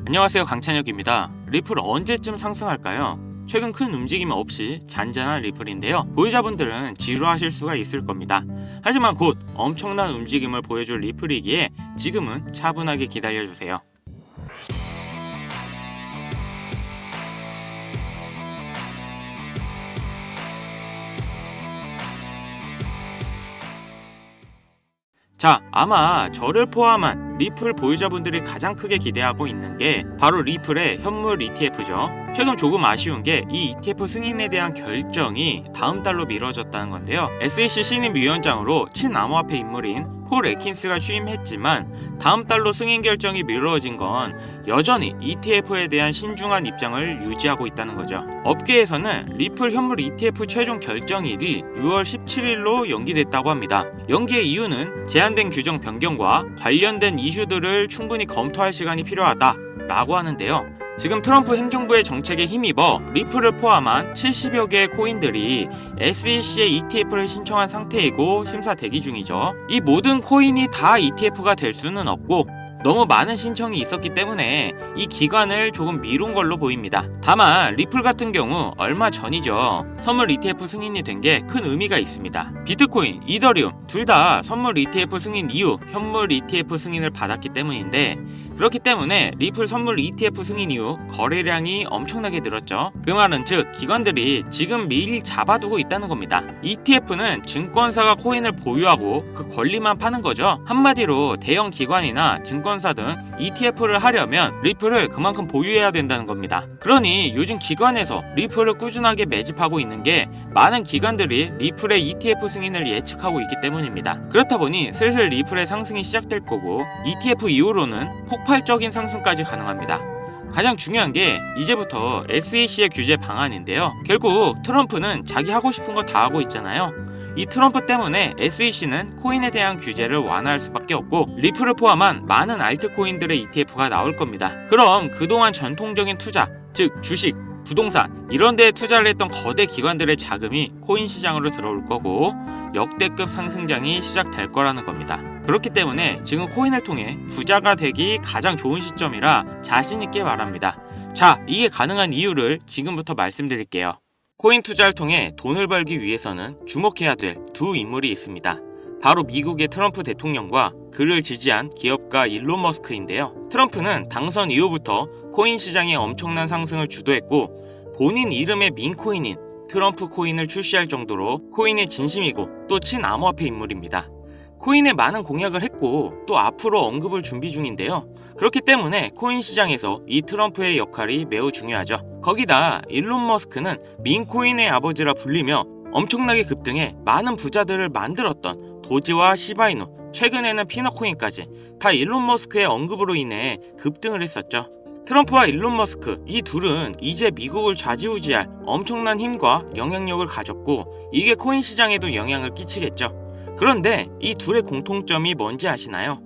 안녕하세요, 강찬혁입니다. 리플 언제쯤 상승할까요? 최근 큰 움직임 없이 잔잔한 리플인데요. 보유자분들은 지루하실 수가 있을 겁니다. 하지만 곧 엄청난 움직임을 보여줄 리플이기에 지금은 차분하게 기다려주세요. 자, 아마 저를 포함한 리플 보유자분들이 가장 크게 기대하고 있는 게 바로 리플의 현물 ETF죠. 최근 조금 아쉬운 게 이 ETF 승인에 대한 결정이 다음 달로 미뤄졌다는 건데요. SEC 신임 위원장으로 친암호화폐 인물인 폴 애킨스가 취임했지만 다음 달로 승인 결정이 미뤄진 건 여전히 ETF에 대한 신중한 입장을 유지하고 있다는 거죠. 업계에서는 리플 현물 ETF 최종 결정일이 6월 17일로 연기됐다고 합니다. 연기의 이유는 제한된 규정 변경과 관련된 이슈들을 충분히 검토할 시간이 필요하다라고 하는데요. 지금 트럼프 행정부의 정책에 힘입어 리플을 포함한 70여 개의 코인들이 SEC의 ETF를 신청한 상태이고 심사 대기 중이죠. 이 모든 코인이 다 ETF가 될 수는 없고 너무 많은 신청이 있었기 때문에 이 기간을 조금 미룬 걸로 보입니다. 다만 리플 같은 경우 얼마 전이죠. 선물 ETF 승인이 된 게 큰 의미가 있습니다. 비트코인, 이더리움 둘 다 선물 ETF 승인 이후 현물 ETF 승인을 받았기 때문인데 그렇기 때문에 리플 선물 ETF 승인 이후 거래량이 엄청나게 늘었죠. 그 말은 즉 기관들이 지금 미리 잡아두고 있다는 겁니다. ETF는 증권사가 코인을 보유하고 그 권리만 파는 거죠. 한마디로 대형 기관이나 증권사 등 ETF를 하려면 리플을 그만큼 보유해야 된다는 겁니다. 그러니 요즘 기관에서 리플을 꾸준하게 매집하고 있는 게 많은 기관들이 리플의 ETF 승인을 예측하고 있기 때문입니다. 그렇다 보니 슬슬 리플의 상승이 시작될 거고 ETF 이후로는 폭발적인 상승까지 가능합니다. 가장 중요한 게 이제부터 SEC의 규제 방안인데요. 결국 트럼프는 자기 하고 싶은 거 다 하고 있잖아요. 이 트럼프 때문에 SEC는 코인에 대한 규제를 완화할 수밖에 없고 리플을 포함한 많은 알트코인들의 ETF가 나올 겁니다. 그럼 그동안 전통적인 투자, 즉 주식, 부동산 이런 데에 투자를 했던 거대 기관들의 자금이 코인 시장으로 들어올 거고 역대급 상승장이 시작될 거라는 겁니다. 그렇기 때문에 지금 코인을 통해 부자가 되기 가장 좋은 시점이라 자신 있게 말합니다. 자, 이게 가능한 이유를 지금부터 말씀드릴게요. 코인 투자를 통해 돈을 벌기 위해서는 주목해야 될 두 인물이 있습니다. 바로 미국의 트럼프 대통령과 그를 지지한 기업가 일론 머스크인데요. 트럼프는 당선 이후부터 코인 시장의 엄청난 상승을 주도했고 본인 이름의 밈코인인 트럼프 코인을 출시할 정도로 코인의 진심이고 또 친암호화폐 인물입니다. 코인에 많은 공약을 했고 또 앞으로 언급을 준비 중인데요. 그렇기 때문에 코인 시장에서 이 트럼프의 역할이 매우 중요하죠. 거기다 일론 머스크는 밈코인의 아버지라 불리며 엄청나게 급등해 많은 부자들을 만들었던 도지와 시바이누, 최근에는 피너코인까지 다 일론 머스크의 언급으로 인해 급등을 했었죠. 트럼프와 일론 머스크 이 둘은 이제 미국을 좌지우지할 엄청난 힘과 영향력을 가졌고 이게 코인 시장에도 영향을 끼치겠죠. 그런데 이 둘의 공통점이 뭔지 아시나요?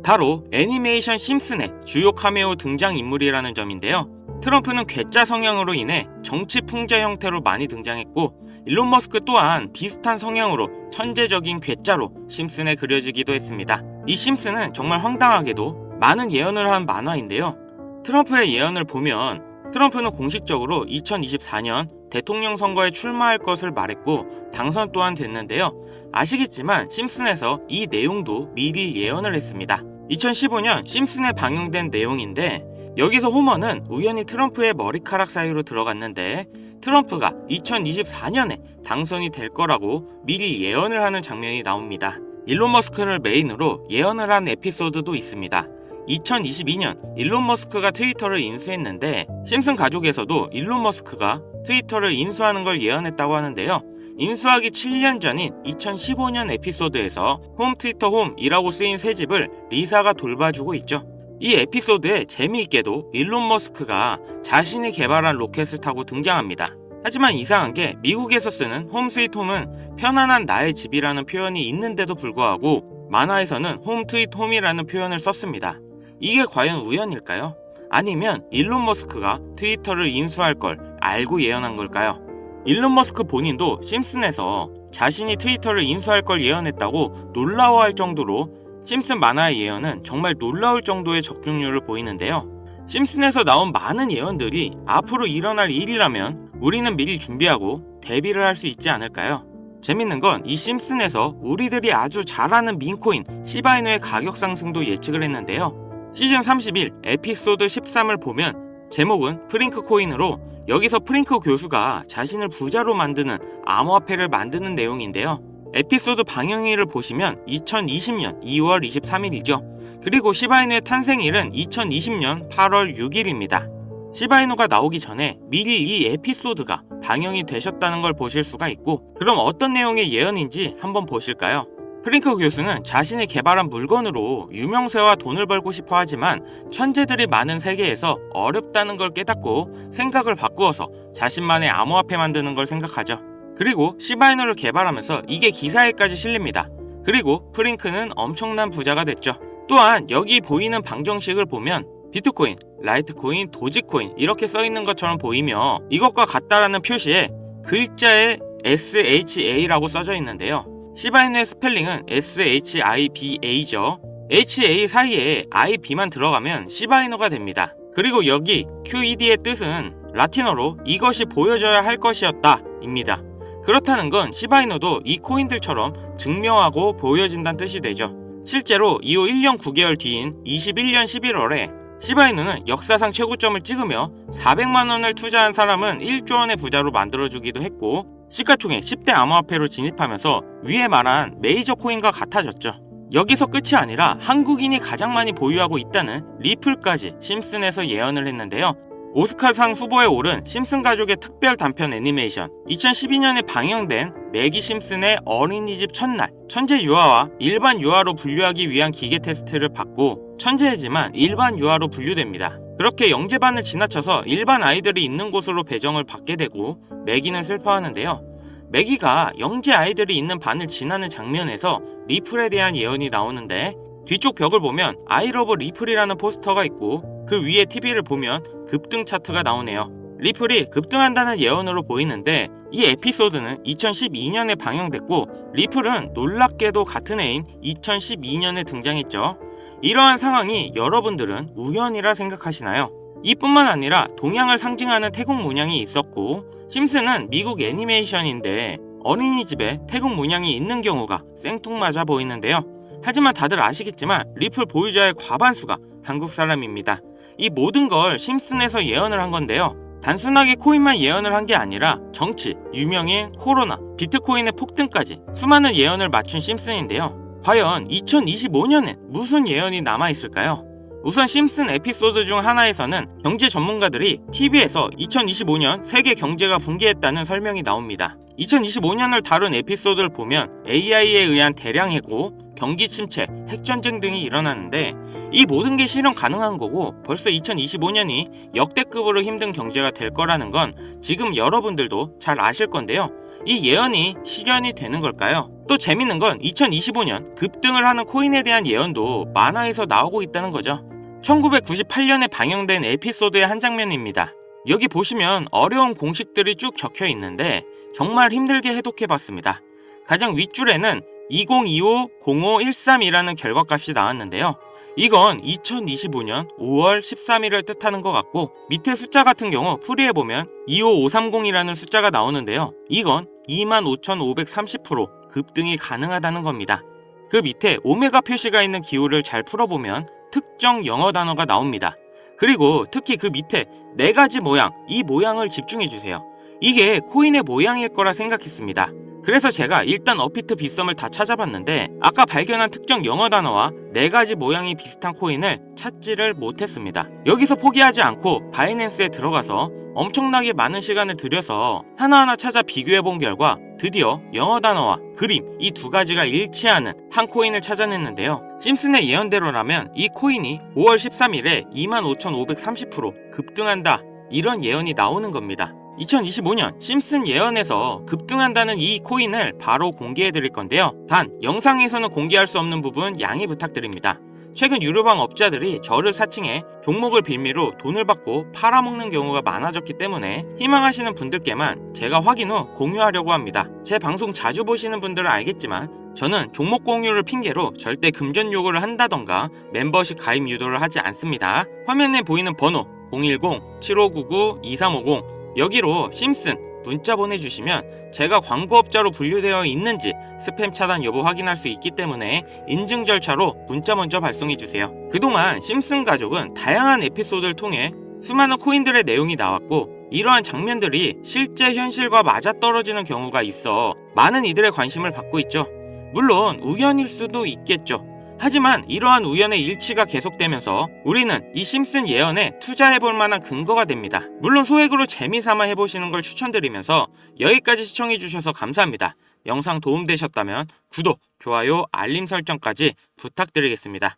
바로 애니메이션 심슨의 주요 카메오 등장인물이라는 점인데요. 트럼프는 괴짜 성향으로 인해 정치 풍자 형태로 많이 등장했고 일론 머스크 또한 비슷한 성향으로 천재적인 괴짜로 심슨에 그려지기도 했습니다. 이 심슨은 정말 황당하게도 많은 예언을 한 만화인데요. 트럼프의 예언을 보면 트럼프는 공식적으로 2024년 대통령 선거에 출마할 것을 말했고 당선 또한 됐는데요. 아시겠지만 심슨에서 이 내용도 미리 예언을 했습니다. 2015년 심슨에 방영된 내용인데 여기서 호머는 우연히 트럼프의 머리카락 사이로 들어갔는데 트럼프가 2024년에 당선이 될 거라고 미리 예언을 하는 장면이 나옵니다. 일론 머스크를 메인으로 예언을 한 에피소드도 있습니다. 2022년 일론 머스크가 트위터를 인수했는데 심슨 가족에서도 일론 머스크가 트위터를 인수하는 걸 예언했다고 하는데요. 인수하기 7년 전인 2015년 에피소드에서 홈 트위터 홈이라고 쓰인 새 집을 리사가 돌봐주고 있죠. 이 에피소드에 재미있게도 일론 머스크가 자신이 개발한 로켓을 타고 등장합니다. 하지만 이상한 게 미국에서 쓰는 홈 스위트 홈은 편안한 나의 집이라는 표현이 있는데도 불구하고 만화에서는 홈 트윗 홈이라는 표현을 썼습니다. 이게 과연 우연일까요? 아니면 일론 머스크가 트위터를 인수할 걸 알고 예언한 걸까요? 일론 머스크 본인도 심슨에서 자신이 트위터를 인수할 걸 예언했다고 놀라워할 정도로 심슨 만화의 예언은 정말 놀라울 정도의 적중률을 보이는데요. 심슨에서 나온 많은 예언들이 앞으로 일어날 일이라면 우리는 미리 준비하고 대비를 할 수 있지 않을까요? 재밌는 건 이 심슨에서 우리들이 아주 잘 아는 밈코인 시바이누의 가격 상승도 예측을 했는데요. 시즌 31 에피소드 13을 보면 제목은 프링크 코인으로 여기서 프링크 교수가 자신을 부자로 만드는 암호화폐를 만드는 내용인데요. 에피소드 방영일을 보시면 2020년 2월 23일이죠. 그리고 시바이누의 탄생일은 2020년 8월 6일입니다. 시바이누가 나오기 전에 미리 이 에피소드가 방영이 되셨다는 걸 보실 수가 있고, 그럼 어떤 내용의 예언인지 한번 보실까요? 프링크 교수는 자신이 개발한 물건으로 유명세와 돈을 벌고 싶어 하지만 천재들이 많은 세계에서 어렵다는 걸 깨닫고 생각을 바꾸어서 자신만의 암호화폐 만드는 걸 생각하죠. 그리고 시바이누를 개발하면서 이게 기사에까지 실립니다. 그리고 프링크는 엄청난 부자가 됐죠. 또한 여기 보이는 방정식을 보면 비트코인, 라이트코인, 도지코인 이렇게 써있는 것처럼 보이며 이것과 같다라는 표시에 글자에 SHA라고 써져 있는데요. 시바이누의 스펠링은 SHIBA죠. HA 사이에 IB만 들어가면 시바이누가 됩니다. 그리고 여기 QED의 뜻은 라틴어로 이것이 보여져야 할 것이었다 입니다. 그렇다는 건 시바이누도 이 코인들처럼 증명하고 보여진다는 뜻이 되죠. 실제로 이후 1년 9개월 뒤인 21년 11월에 시바이누는 역사상 최고점을 찍으며 400만원을 투자한 사람은 1조원의 부자로 만들어주기도 했고, 시가총액 10대 암호화폐로 진입하면서 위에 말한 메이저 코인과 같아졌죠. 여기서 끝이 아니라 한국인이 가장 많이 보유하고 있다는 리플까지 심슨에서 예언을 했는데요. 오스카상 후보에 오른 심슨 가족의 특별 단편 애니메이션, 2012년에 방영된 매기 심슨의 어린이집 첫날, 천재 유아와 일반 유아로 분류하기 위한 기계 테스트를 받고 천재이지만 일반 유아로 분류됩니다. 그렇게 영재반을 지나쳐서 일반 아이들이 있는 곳으로 배정을 받게 되고 매기는 슬퍼하는데요. 매기가 영재 아이들이 있는 반을 지나는 장면에서 리플에 대한 예언이 나오는데, 뒤쪽 벽을 보면 I love 리플이라는 포스터가 있고 그 위에 TV를 보면 급등 차트가 나오네요. 리플이 급등한다는 예언으로 보이는데, 이 에피소드는 2012년에 방영됐고 리플은 놀랍게도 같은 해인 2012년에 등장했죠. 이러한 상황이 여러분들은 우연이라 생각하시나요? 이뿐만 아니라 동양을 상징하는 태국 문양이 있었고, 심슨은 미국 애니메이션인데 어린이집에 태국 문양이 있는 경우가 생뚱맞아 보이는데요. 하지만 다들 아시겠지만 리플 보유자의 과반수가 한국 사람입니다. 이 모든 걸 심슨에서 예언을 한 건데요. 단순하게 코인만 예언을 한 게 아니라 정치, 유명인, 코로나, 비트코인의 폭등까지 수많은 예언을 맞춘 심슨인데요. 과연 2025년엔 무슨 예언이 남아있을까요? 우선 심슨 에피소드 중 하나에서는 경제 전문가들이 TV에서 2025년 세계 경제가 붕괴했다는 설명이 나옵니다. 2025년을 다룬 에피소드를 보면 AI에 의한 대량 해고, 경기 침체, 핵전쟁 등이 일어나는데 이 모든 게 실현 가능한 거고 벌써 2025년이 역대급으로 힘든 경제가 될 거라는 건 지금 여러분들도 잘 아실 건데요. 이 예언이 실현이 되는 걸까요? 또 재밌는 건 2025년 급등을 하는 코인에 대한 예언도 만화에서 나오고 있다는 거죠. 1998년에 방영된 에피소드의 한 장면입니다. 여기 보시면 어려운 공식들이 쭉 적혀 있는데 정말 힘들게 해독해봤습니다. 가장 윗줄에는 2025-0513이라는 결과값이 나왔는데요. 이건 2025년 5월 13일을 뜻하는 것 같고, 밑에 숫자 같은 경우 풀이해보면 25530이라는 숫자가 나오는데요. 이건 25,530% 급등이 가능하다는 겁니다. 그 밑에 오메가 표시가 있는 기호를 잘 풀어보면 특정 영어 단어가 나옵니다. 그리고 특히 그 밑에 4가지 모양, 이 모양을 집중해주세요. 이게 코인의 모양일 거라 생각했습니다. 그래서 제가 일단 업비트 빗썸을 다 찾아봤는데 아까 발견한 특정 영어 단어와 4가지 모양이 비슷한 코인을 찾지를 못했습니다. 여기서 포기하지 않고 바이낸스에 들어가서 엄청나게 많은 시간을 들여서 하나하나 찾아 비교해본 결과 드디어 영어 단어와 그림 이 2가지가 일치하는 한 코인을 찾아냈는데요. 심슨의 예언대로라면 이 코인이 5월 13일에 25,530% 급등한다, 이런 예언이 나오는 겁니다. 2025년 심슨 예언에서 급등한다는 이 코인을 바로 공개해 드릴 건데요. 단 영상에서는 공개할 수 없는 부분 양해 부탁드립니다. 최근 유료방 업자들이 저를 사칭해 종목을 빌미로 돈을 받고 팔아먹는 경우가 많아졌기 때문에 희망하시는 분들께만 제가 확인 후 공유하려고 합니다. 제 방송 자주 보시는 분들은 알겠지만 저는 종목 공유를 핑계로 절대 금전 요구를 한다던가 멤버십 가입 유도를 하지 않습니다. 화면에 보이는 번호 010-7599-2350 여기로 심슨 문자 보내주시면 제가 광고업자로 분류되어 있는지 스팸 차단 여부 확인할 수 있기 때문에 인증 절차로 문자 먼저 발송해주세요. 그동안 심슨 가족은 다양한 에피소드를 통해 수많은 코인들의 내용이 나왔고 이러한 장면들이 실제 현실과 맞아떨어지는 경우가 있어 많은 이들의 관심을 받고 있죠. 물론 우연일 수도 있겠죠. 하지만 이러한 우연의 일치가 계속되면서 우리는 이 심슨 예언에 투자해볼 만한 근거가 됩니다. 물론 소액으로 재미삼아 해보시는 걸 추천드리면서 여기까지 시청해주셔서 감사합니다. 영상 도움되셨다면 구독, 좋아요, 알림 설정까지 부탁드리겠습니다.